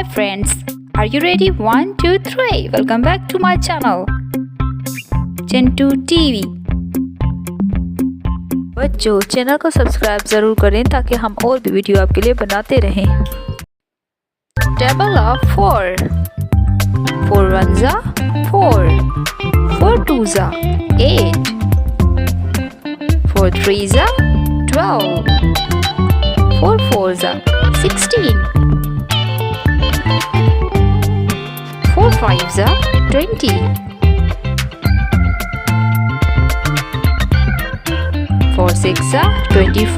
Hi friends, are you ready? 1, 2, 3. Welcome back to my channel chintotv। बच्चों channel को subscribe जरूर करें ताकि हम और भी वीडियो आपके लिए बनाते रहें। Table of 4 4 ones are 4 4 twos are 8 4 threes are 12 4 fours are 16 4 fives are 20 4 6 are 24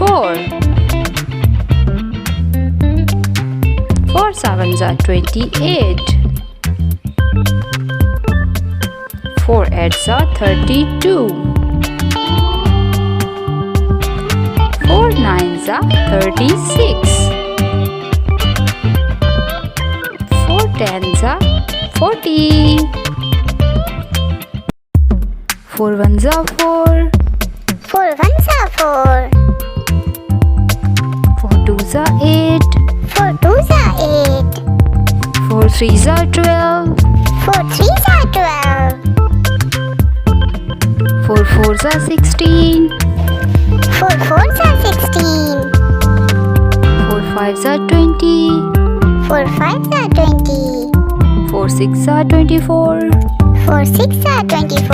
4 sevens are 28 4 eights are 32 4 nines are 36 4 tens are 40 4 ones are 4 4 ones are 4 4 twos are 8 4 twos are 8 4 threes are 12 4 threes are 12 4 fours are 16 4 fours are 16 4 fives are 20 4 fives are 20 4 6 are 24 4 6 are 24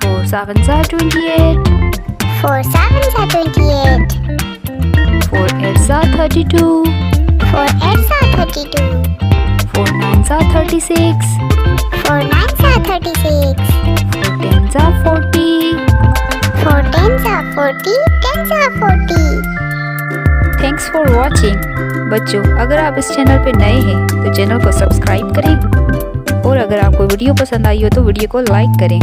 4 sevens are 28 4 sevens are 28 4 eights are 32 4 eights are 32 4 nines are 36 4 nines are 36 4 tens are 40 4 tens are 40 tens are 40। Thanks for watching. बच्चों अगर आप इस channel पे नए हैं तो channel को subscribe करें और अगर आपको वीडियो पसंद आई हो तो वीडियो को लाइक करें।